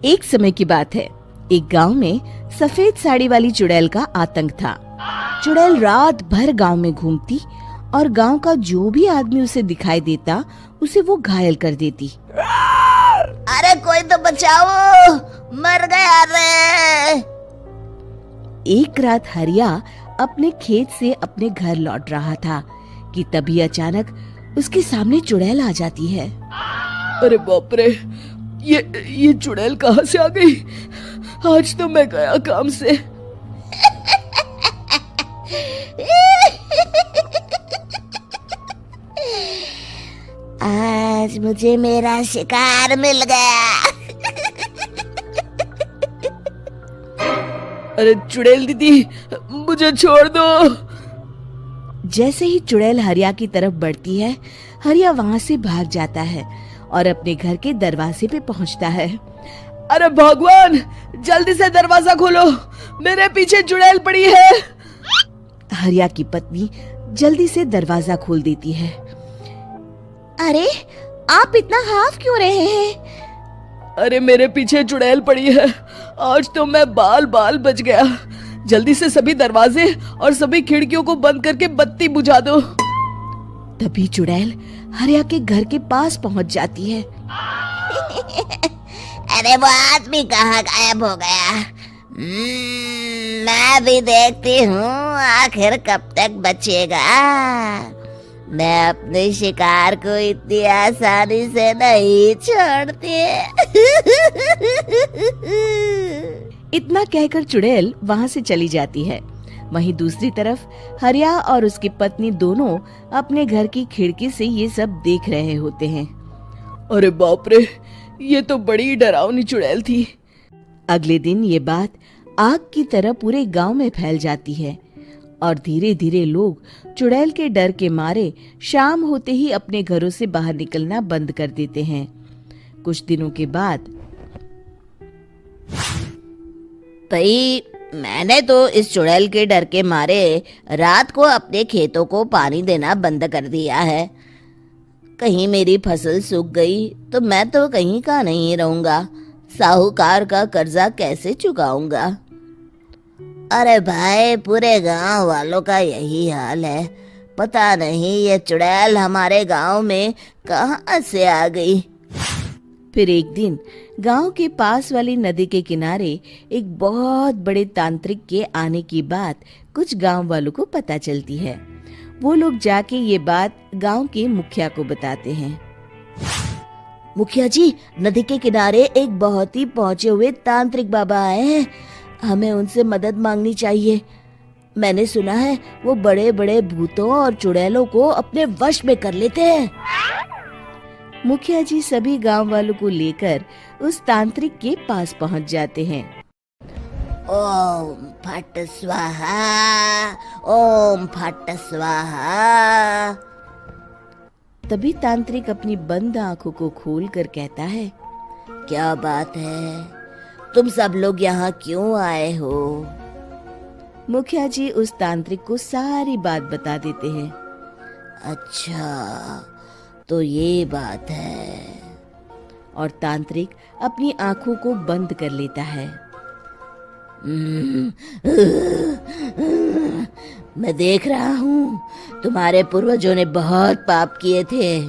एक समय की बात है। एक गांव में सफेद साड़ी वाली चुड़ैल का आतंक था। चुड़ैल रात भर गांव में घूमती और गांव का जो भी आदमी उसे दिखाई देता उसे वो घायल कर देती। अरे कोई तो बचाओ, मर गया रे। एक रात हरिया अपने खेत से अपने घर लौट रहा था कि तभी अचानक उसके सामने चुड़ैल आ जाती है। अरे बाप रे, ये चुड़ैल कहाँ से आ गई? आज तो मैं गया काम से। आज मुझे मेरा शिकार मिल गया। अरे चुड़ैल दीदी, मुझे छोड़ दो। जैसे ही चुड़ैल हरिया की तरफ बढ़ती है, हरिया वहाँ से भाग जाता है और अपने घर के दरवाजे पे पहुँचता है। अरे भगवान, जल्दी से दरवाजा खोलो, मेरे पीछे चुड़ैल पड़ी है। हरिया की पत्नी जल्दी से दरवाजा खोल देती है। अरे आप इतना हाफ क्यों रहे हैं? अरे मेरे पीछे चुड़ैल पड़ी है, आज तो मैं बाल बाल बच गया। जल्दी से सभी दरवाजे और सभी खिड़कियों को बंद करके बत्ती बुझा दो। तभी चुड़ैल हरिया के घर के पास पहुंच जाती है। अरे वो आदमी कहाँ गायब हो गया? मैं भी देखती हूँ आखिर कब तक बचेगा। मैं अपने शिकार को इतनी आसानी से नहीं छोड़ती। इतना कहकर चुड़ैल वहाँ से चली जाती है। वहीं दूसरी तरफ हरिया और उसकी पत्नी दोनों अपने घर की खिड़की से ये सब देख रहे होते हैं। अरे बाप रे, ये तो बड़ी डरावनी चुड़ैल थी। अगले दिन ये बात आग की तरह पूरे गांव में फैल जाती है और धीरे धीरे लोग चुड़ैल के डर के मारे शाम होते ही अपने घरों से बाहर निकलना बंद कर देते हैं। कुछ दिनों के बाद भाई, मैंने तो इस चुड़ैल के डर के मारे रात को अपने खेतों को पानी देना बंद कर दिया है। कहीं मेरी फसल सूख गई तो मैं तो कहीं का नहीं रहूंगा। साहूकार का कर्जा कैसे चुकाऊंगा? अरे भाई, पूरे गांव वालों का यही हाल है। पता नहीं ये चुड़ैल हमारे गांव में कहां से आ गई। फिर एक दिन गांव के पास वाली नदी के किनारे एक बहुत बड़े तांत्रिक के आने की बात कुछ गांव वालों को पता चलती है। वो लोग जाके ये बात गांव के मुखिया को बताते हैं। मुखिया जी, नदी के किनारे एक बहुत ही पहुंचे हुए तांत्रिक बाबा आए हैं। हमें उनसे मदद मांगनी चाहिए। मैंने सुना है वो बड़े बड़े भूतों और चुड़ैलों को अपने वश में कर लेते हैं। मुखिया जी सभी गांव वालों को लेकर उस तांत्रिक के पास पहुंच जाते हैं। ओम फट स्वाहा, ओम फट स्वाहा। तभी तांत्रिक अपनी बंद आंखों को खोलकर कहता है, क्या बात है? तुम सब लोग यहाँ क्यों आए हो? मुखिया जी उस तांत्रिक को सारी बात बता देते हैं। अच्छा, तो ये बात है। और तांत्रिक अपनी आंखों को बंद कर लेता है। मैं देख रहा हूँ तुम्हारे पूर्वजों ने बहुत पाप किए थे,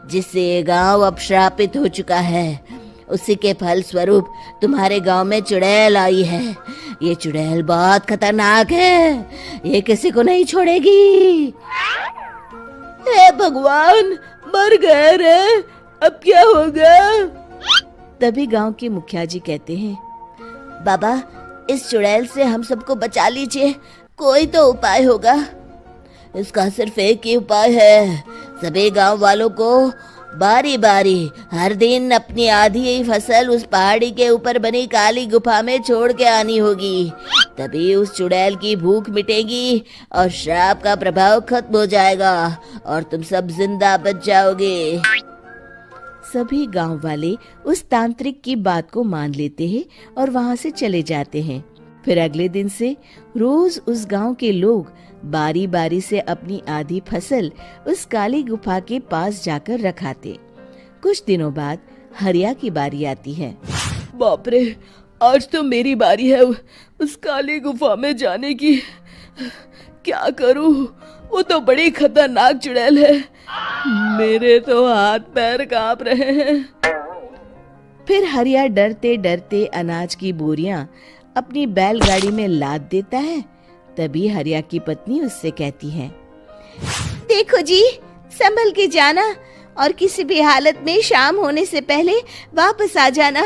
जिससे ये गांव अब श्रापित हो चुका है। उसी के फल स्वरूप तुम्हारे गांव में चुड़ैल आई है। ये चुड़ैल बहुत खतरनाक है, ये किसी को नहीं छोड़ेगी। हे भगवान, मर गए रे, अब क्या होगा? तभी गांव के मुखिया जी कहते हैं, बाबा, इस चुड़ैल से हम सबको बचा लीजिए, कोई तो उपाय होगा। इसका सिर्फ एक ही उपाय है। सभी गांव वालों को बारी बारी हर दिन अपनी आधी फसल उस पहाड़ी के ऊपर बनी काली गुफा में छोड़ के आनी होगी। तभी उस चुड़ैल की भूख मिटेगी और श्राप का प्रभाव खत्म हो जाएगा और तुम सब जिंदा बच जाओगे। सभी गांव वाले उस तांत्रिक की बात को मान लेते हैं और वहां से चले जाते हैं। फिर अगले दिन से रोज उस गांव के लोग बारी बारी से अपनी आधी फसल उस काली गुफा के पास जाकर रखाते। कुछ दिनों बाद हरिया की बारी आती है। बाप रे, आज तो मेरी बारी है उस काली गुफा में जाने की। क्या करूं, वो तो बड़ी खतरनाक चुड़ैल है। मेरे तो हाथ पैर कांप रहे हैं। फिर हरिया डरते डरते अनाज की बोरियां अपनी बैलगाड़ी में लाद देता है। तभी हरिया की पत्नी उससे कहती है, देखो जी, संभल के जाना और किसी भी हालत में शाम होने से पहले वापस आ जाना।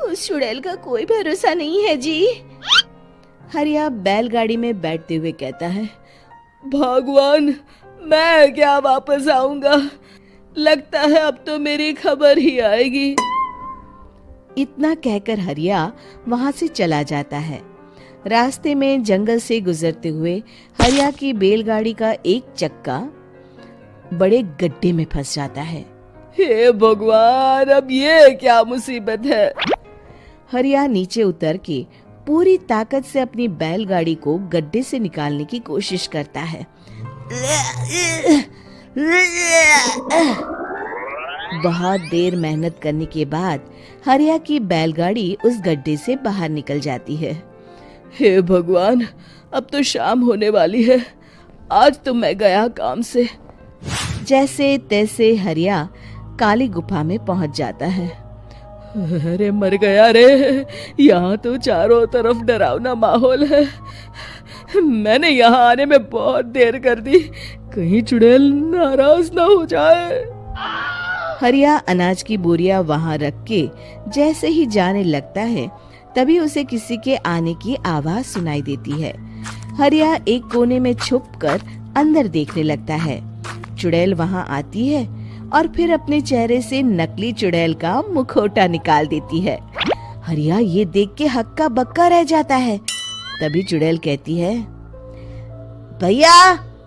उस चुड़ैल का कोई भरोसा नहीं है जी। हरिया बैलगाड़ी में बैठते हुए कहता है, भगवान, मैं क्या वापस आऊंगा? लगता है अब तो मेरी खबर ही आएगी। इतना कहकर हरिया वहां से चला जाता है। रास्ते में जंगल से गुजरते हुए हरिया की बैलगाड़ी का एक चक्का बड़े गड्ढे में फंस जाता है। हे भगवान, अब ये क्या मुसीबत है? हरिया नीचे उतर के पूरी ताकत से अपनी बैलगाड़ी को गड्ढे से निकालने की कोशिश करता है। बहुत देर मेहनत करने के बाद हरिया की बैलगाड़ी उस गड्ढे से बाहर निकल जाती है। हे भगवान, अब तो शाम होने वाली है। आज तो मैं गया काम से। जैसे तैसे हरिया काली गुफा में पहुंच जाता है। अरे मर गया रे, यहाँ तो चारों तरफ डरावना माहौल है। मैंने यहाँ आने में बहुत देर कर दी, कहीं चुड़ैल नाराज ना हो जाए। हरिया अनाज की बोरिया वहां रख के जैसे ही जाने लगता है, तभी उसे किसी के आने की आवाज सुनाई देती है। हरिया एक कोने में छुपकर अंदर देखने लगता है। चुड़ैल वहां आती है और फिर अपने चेहरे से नकली चुड़ैल का मुखौटा निकाल देती है। हरिया ये देख के हक्का बक्का रह जाता है। तभी चुड़ैल कहती है, भैया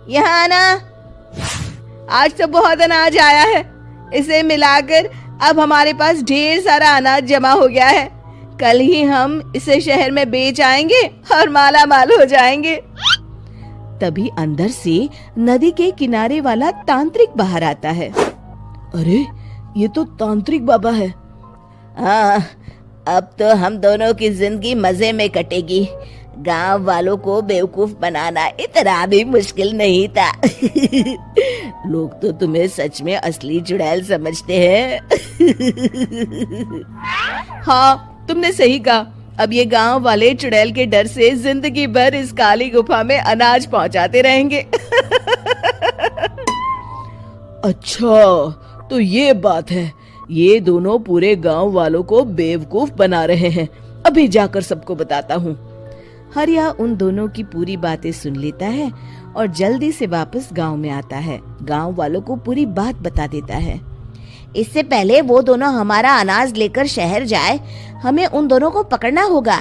यहाँ आना। आज तो बहुत अनाज आया है, इसे मिलाकर अब हमारे पास ढेर सारा अनाज जमा हो गया है। कल ही हम इसे शहर में बेच आएंगे और माला माल हो जाएंगे। तभी अंदर से नदी के किनारे वाला तांत्रिक बाहर आता है। अरे, ये तो तांत्रिक बाबा है। हाँ, अब तो हम दोनों की जिंदगी मजे में कटेगी। गांव वालों को बेवकूफ बनाना इतना भी मुश्किल नहीं था। लोग तो तुम्हें सच में असली चुड़ैल समझते हैं। हाँ, तुमने सही कहा। अब ये गांव वाले चुड़ैल के डर से जिंदगी भर इस काली गुफा में अनाज पहुंचाते रहेंगे। अच्छा, तो ये बात है। ये दोनों पूरे गांव वालों को बेवकूफ बना रहे हैं। अभी जाकर सबको बताता हूँ। हरिया उन दोनों की पूरी बातें सुन लेता है और जल्दी से वापस गांव में आता है। गांव वालों को पूरी बात बता देता है। इससे पहले वो दोनों हमारा अनाज लेकर शहर जाए, हमें उन दोनों को पकड़ना होगा।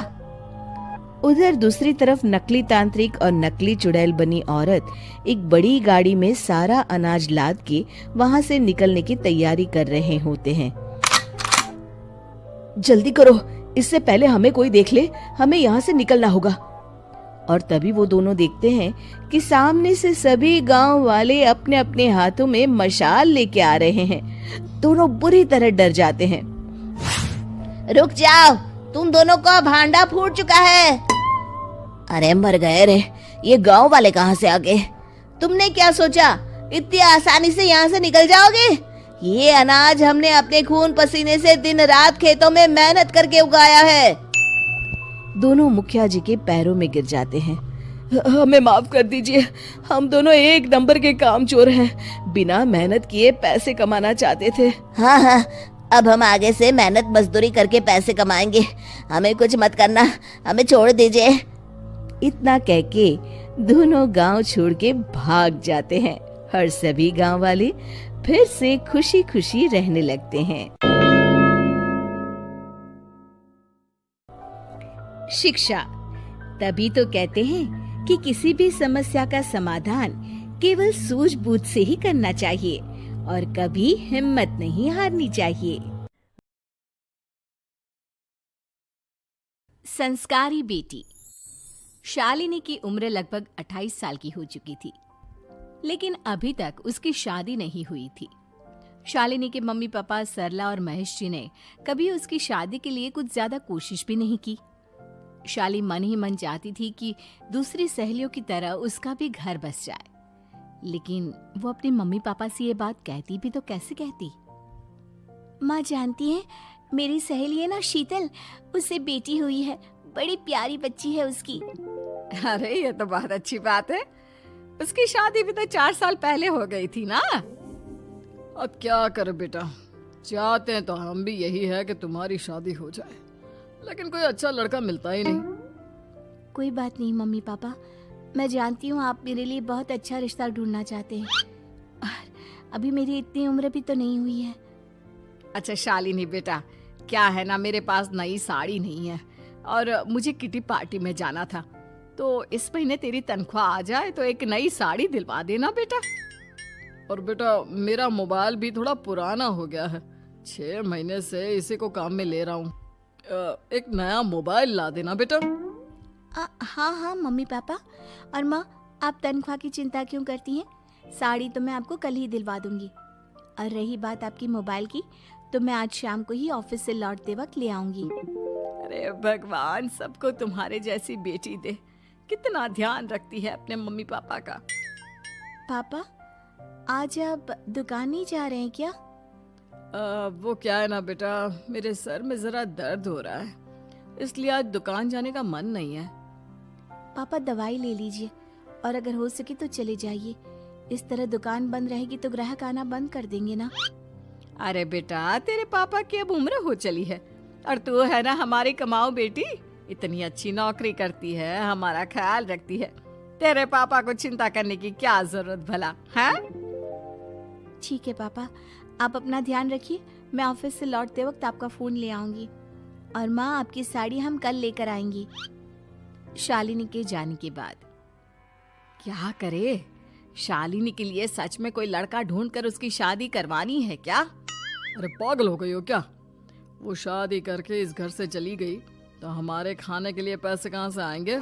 उधर दूसरी तरफ नकली तांत्रिक और नकली चुड़ैल बनी औरत एक बड़ी गाड़ी में सारा अनाज लाद के वहां से निकलने की तैयारी कर रहे होते हैं। जल्दी करो, इससे पहले हमें कोई देख ले। हमें यहाँ से निकलना होगा। और तभी वो दोनों देखते हैं कि सामने से सभी गांव वाले अपने अपने हाथों में मशाल लेके आ रहे हैं। दोनों बुरी तरह डर जाते हैं। रुक जाओ, तुम दोनों का भांडा फूट चुका है। अरे मर गए रे, ये गांव वाले कहाँ से आ गए? तुमने क्या सोचा इतनी आसानी से यहाँ से निकल जाओगे? ये अनाज हमने अपने खून पसीने से दिन रात खेतों में मेहनत करके उगाया है। दोनों मुखिया जी के पैरों में गिर जाते हैं। हमें माफ कर दीजिए, हम दोनों एक नंबर के कामचोर हैं। बिना मेहनत किए पैसे कमाना चाहते थे। हाँ हाँ, अब हम आगे से मेहनत मजदूरी करके पैसे कमाएंगे। हमें कुछ मत करना, हमें छोड़ दीजिए। इतना कह के दोनों गांव छोड़ के भाग जाते हैं और सभी गांव वाले फिर से खुशी खुशी रहने लगते हैं। शिक्षा, तभी तो कहते हैं कि किसी भी समस्या का समाधान केवल सूझबूझ से ही करना चाहिए और कभी हिम्मत नहीं हारनी चाहिए। संस्कारी बेटी। शालिनी की उम्र लगभग 28 साल की हो चुकी थी, लेकिन अभी तक उसकी शादी नहीं हुई थी। शालिनी के मम्मी पापा सरला और महेश जी ने कभी उसकी शादी के लिए कुछ ज्यादा कोशिश भी नहीं की। शाली मन ही मन चाहती थी कि दूसरी सहेलियों की तरह उसका भी घर बस जाए, लेकिन वो अपने मम्मी पापा से ये बात कहती भी तो कैसे कहती। माँ जानती है, मेरी सहेली है ना शीतल, उससे बेटी हुई है, बड़ी प्यारी बच्ची है उसकी। अरे ये तो बहुत अच्छी बात है। उसकी शादी भी तो 4 साल पहले हो गई थी ना। अब क्या करे बेटा, चाहते हैं तो हम भी यही है कि तुम्हारी शादी हो जाए, लेकिन कोई अच्छा लड़का मिलता ही नहीं। कोई बात नहीं मम्मी पापा, मैं जानती हूँ आप मेरे लिए बहुत अच्छा रिश्ता ढूंढना चाहते हैं, और अभी मेरी इतनी उम्र भी तो नहीं हुई है। अच्छा शालिनी बेटा, क्या है ना, मेरे पास नई साड़ी नहीं है और मुझे किटी पार्टी में जाना था, तो इस महीने तेरी तनख्वाह आ जाए तो एक नई साड़ी दिलवा देना बेटा। और बेटा मेरा मोबाइल भी थोड़ा पुराना हो गया है, 6 महीने से इसी को काम में ले रहा हूँ, एक नया मोबाइल ला देना बेटा। हाँ हाँ मम्मी पापा। और माँ, आप तनख्वाह की चिंता क्यों करती हैं? साड़ी तो मैं आपको कल ही दिलवा दूंगी। और रही बात आपकी मोबाइल की, तो मैं आज शाम को ही ऑफिस से लौटते वक्त ले आऊंगी। अरे भगवान सबको तुम्हारे जैसी बेटी दे, कितना ध्यान रखती है अपने मम्मी पापा का। पापा, आज आप दुकान नहीं जा रहे हैं क्या? वो क्या है ना बेटा, मेरे सर में जरा दर्द हो रहा है, इसलिए आज दुकान जाने का मन नहीं है। पापा दवाई ले लीजिए, और अगर हो सके तो चले जाइए। इस तरह दुकान बंद रहेगी तो ग्राहक आना बंद कर देंगे ना। अरे बेटा, तेरे पापा की अब उम्र हो चली है और तू है ना हमारी कमाऊ बेटी, इतनी अच्छी नौकरी करती है, हमारा ख्याल रखती है, तेरे पापा को चिंता करने की क्या जरूरत भला है? ठीक है पापा, आप अपना ध्यान रखिए, मैं ऑफिस से लौटते वक्त आपका फोन ले आऊंगी। और माँ, आपकी साड़ी हम कल लेकर आएंगी। शालिनी के जाने के बाद क्या करे? शालिनी के लिए सच में कोई लड़का ढूंढकर उसकी शादी करवानी है क्या? अरे पागल हो गई हो क्या? वो शादी करके इस घर से चली गई तो हमारे खाने के लिए पैसे कहाँ से आएंगे?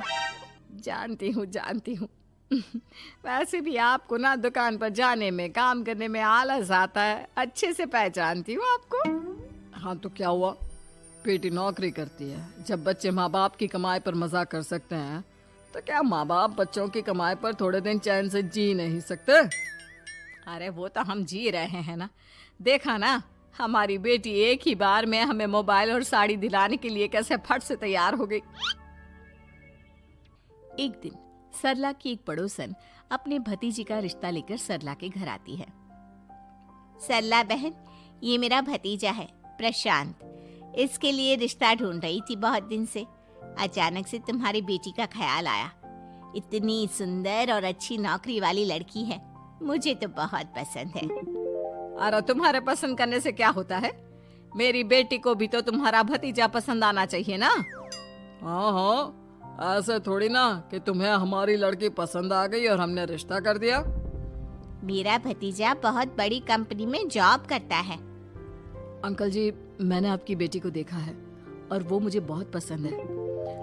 जानती हूँ वैसे भी आपको ना दुकान पर जाने में, काम करने में आलस आता है, अच्छे से पहचानती हूँ आपको। हाँ तो क्या हुआ, बेटी नौकरी करती है, जब बच्चे माँ बाप की कमाई पर मजाक कर सकते हैं तो क्या माँ बाप बच्चों की कमाई पर थोड़े दिन चैन से जी नहीं सकते? अरे वो तो हम जी रहे हैं ना, देखा ना हमारी बेटी एक ही बार में हमें मोबाइल और साड़ी दिलाने के लिए कैसे फट से तैयार हो गई। एक दिन सरला की एक पड़ोसन अपने भतीजी का रिश्ता लेकर सरला के घर आती है। सरला बहन, ये मेरा भतीजा है प्रशांत, इसके लिए रिश्ता ढूंढ रही थी बहुत दिन से। अचानक से तुम्हारी बेटी का ख्याल आया, इतनी सुंदर और अच्छी नौकरी वाली लड़की है, मुझे तो बहुत पसंद है। अरे तुम्हारे पसंद करने से क्या होता है, मेरी बेटी को भी तो तुम्हारा भतीजा पसंद आना चाहिए ना। हाँ हाँ, ऐसे थोड़ी ना कि तुम्हें हमारी लड़की पसंद आ गई और हमने रिश्ता कर दिया। मेरा भतीजा बहुत बड़ी कंपनी में जॉब करता है। अंकल जी, मैंने आपकी बेटी को देखा है और वो मुझे बहुत पसंद है।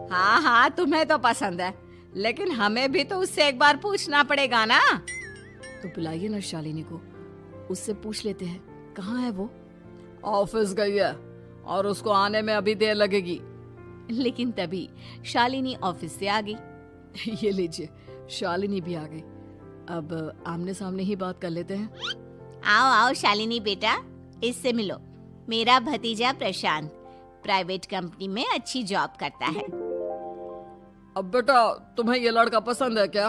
हाँ हाँ, तुम्हें तो पसंद है, लेकिन हमें भी तो उससे एक बार पूछना पड़ेगा ना। तो बुलाइए ना शालिनी को, उससे पूछ लेते हैं कहाँ है वो। ऑफिस गई है और उसको आने में अभी देर लगेगी। लेकिन तभी शालिनी ऑफिस से आ गई। ये लीजिए, शालिनी भी आ गई। अब आमने सामने ही बात कर लेते हैं। आओ आओ शालिनी बेटा, इससे मिलो, मेरा भतीजा प्रशांत प्राइवेट कंपनी में अच्छी जॉब करता है। अब बेटा, तुम्हें ये लड़का पसंद है क्या?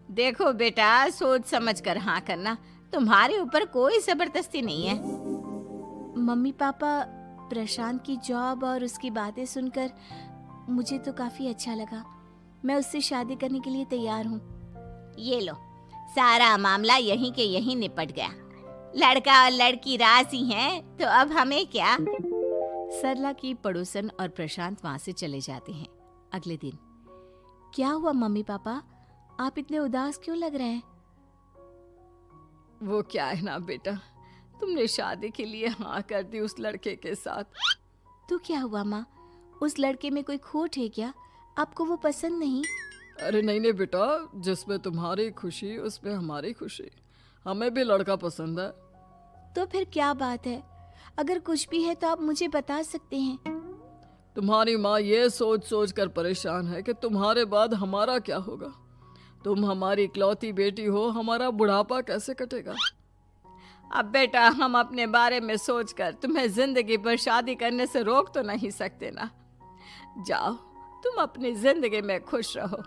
देखो बेटा, सोच समझ कर हाँ करना, तुम्हारे ऊपर कोई जबरदस्ती नहीं है। मम्मी पापा, प्रशांत की जॉब और उसकी बातें सुनकर मुझे तो काफी अच्छा लगा। मैं उससे शादी करने के लिए तैयार हूँ। ये लो, सारा मामला यहीं के यहीं निपट गया। लड़का और लड़की राजी हैं, तो अब हमें क्या। सरला की पड़ोसन और प्रशांत वहाँ से चले जाते हैं। अगले दिन। क्या हुआ मम्मी पापा, आप इतने उदास क्यों लग रहे हैं? वो क्या है ना बेटा, तुमने शादी के लिए हाँ कर दी उस लड़के के साथ। तो क्या हुआ माँ, उस लड़के में कोई खोट है क्या? आपको वो पसंद नहीं? अरे नहीं नहीं बेटा, जिसमें तुम्हारी खुशी उसमें हमारी खुशी। हमें भी लड़का पसंद है। तो फिर क्या बात है? अगर कुछ भी है तो आप मुझे बता सकते हैं। तुम्हारी माँ ये सोच सोच कर परेशान है कि तुम्हारे बाद हमारा क्या होगा। तुम हमारी इकलौती बेटी हो, हमारा बुढ़ापा कैसे कटेगा। अब बेटा, हम अपने बारे में सोचकर तुम्हें जिंदगी भर शादी करने से रोक तो नहीं सकते ना। जाओ, तुम अपनी जिंदगी में खुश रहो,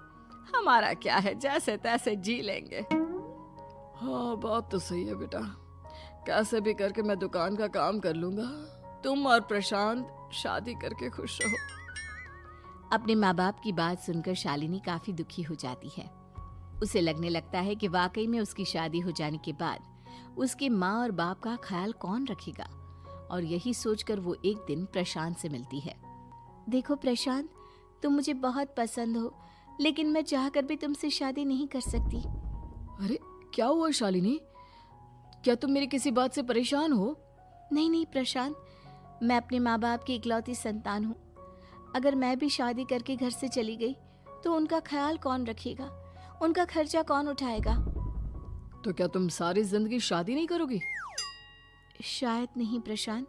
हमारा क्या है, जैसे तैसे जी लेंगे। हाँ, बात तो सही है बेटा। कैसे भी करके मैं दुकान का काम कर लूंगा। तुम और प्रशांत शादी करके खुश रहो। अपने माँ बाप की बात सुनकर शालिनी काफी दुखी हो जाती है। उसे लगने लगता है कि वाकई में उसकी शादी हो जाने के बाद उसके माँ और बाप का ख्याल कौन रखेगा। और यही सोचकर वो एक दिन प्रशांत से मिलती है। देखो प्रशांत, तुम मुझे बहुत पसंद हो, लेकिन मैं चाहकर भी तुमसे शादी नहीं कर सकती। अरे क्या हुआ शालिनी? क्या तुम मेरी किसी बात से परेशान हो? नहीं नहीं प्रशांत, मैं अपने माँ बाप की इकलौती संतान हूँ। अगर मैं भी शादी करके घर से चली गई तो उनका ख्याल कौन रखेगा, उनका खर्चा कौन उठाएगा। तो क्या तुम सारी जिंदगी शादी नहीं करोगी? शायद नहीं प्रशांत,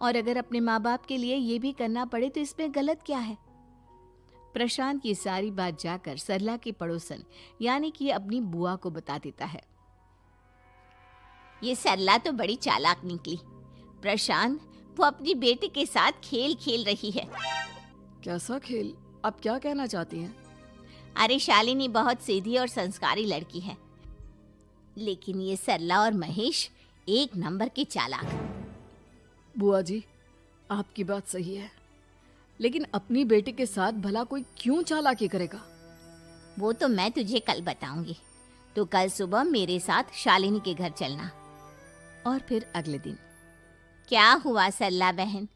और अगर अपने माँ बाप के लिए ये भी करना पड़े तो इसमें गलत क्या है। प्रशांत ये सारी बात जाकर सरला के पड़ोसन यानी कि अपनी बुआ को बता देता है। ये सरला तो बड़ी चालाक निकली। प्रशांत, वो अपनी बेटी के साथ खेल खेल रही है। कैसा खेल? आप क्या कहना चाहती हैं? अरे शालिनी बहुत सीधी और संस्कारी लड़की है, लेकिन ये सरला और महेश एक नंबर के चालाक। बुआ जी, आपकी बात सही है, लेकिन अपनी बेटी के साथ भला कोई क्यों चालाकी करेगा? वो तो मैं तुझे कल बताऊंगी। तो कल सुबह मेरे साथ शालिनी के घर चलना। और फिर अगले दिन। क्या हुआ सरला बहन,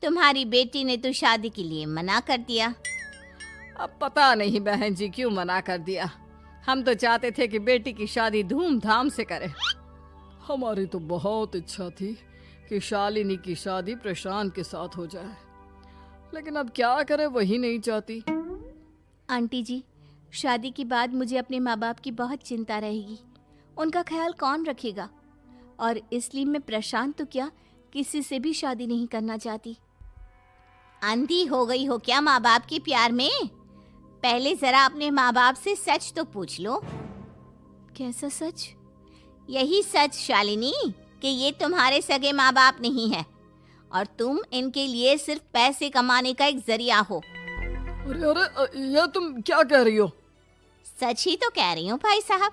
तुम्हारी बेटी ने तो शादी के लिए मना कर दिया। अब पता नहीं बहन जी क्यों मना कर दिया। हम तो चाहते थे कि बेटी की शादी धूमधाम से करें। हमारी तो बहुत इच्छा थी कि शालिनी की शादी प्रशांत के साथ हो जाए, लेकिन अब क्या करे, वही नहीं चाहती। आंटी जी, शादी के बाद मुझे अपने माँ बाप की बहुत चिंता रहेगी। उनका ख्याल कौन रखेगा, और इसलिए मैं प्रशांत तो क्या किसी से भी शादी नहीं करना चाहती। अंधी हो गई हो क्या माँ बाप के प्यार में? पहले जरा अपने माँ बाप से सच तो पूछ लो। कैसा सच? यही सच शालिनी, कि ये तुम्हारे सगे माँ बाप नहीं है और तुम इनके लिए सिर्फ पैसे कमाने का एक जरिया हो। अरे अरे, यह तुम क्या कह रही हो? सच ही तो कह रही हूँ भाई साहब।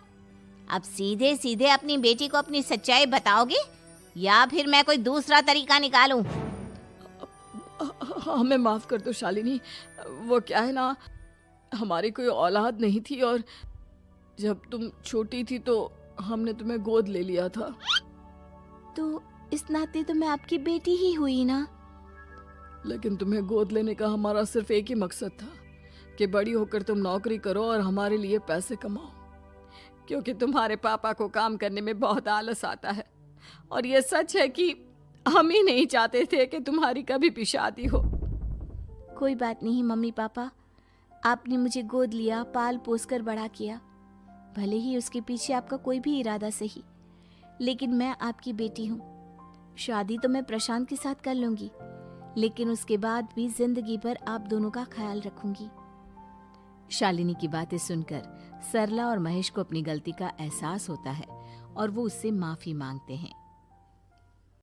अब सीधे सीधे अपनी बेटी को अपनी सच्चाई बताओगे या फिर मैं कोई दूसरा तरीका निकालूं? हमें माफ कर दो शालिनी। वो क्या है ना, हमारी कोई औलाद नहीं थी और जब तुम छोटी थी तो हमने तुम्हें गोद ले लिया था। तो इस नाते तो मैं आपकी बेटी ही हुई ना। लेकिन तुम्हें गोद लेने का हमारा सिर्फ एक ही मकसद था कि बड़ी होकर तुम नौकरी करो और हमारे लिए पैसे कमाओ, क्योंकि तुम्हारे पापा को काम करने में बहुत आलस आता है। और ये सच है कि हम ही नहीं चाहते थे कि तुम्हारी कभी भी शादी हो। कोई बात नहीं मम्मी पापा, आपने मुझे गोद लिया, पाल पोस कर बड़ा किया। भले ही उसके पीछे आपका कोई भी इरादा सही, लेकिन मैं आपकी बेटी हूँ। शादी तो मैं प्रशांत के साथ कर लूंगी, लेकिन उसके बाद भी जिंदगी भर आप दोनों का ख्याल रखूंगी। शालिनी की बातें सुनकर सरला और महेश को अपनी गलती का एहसास होता है और वो उससे माफी मांगते हैं।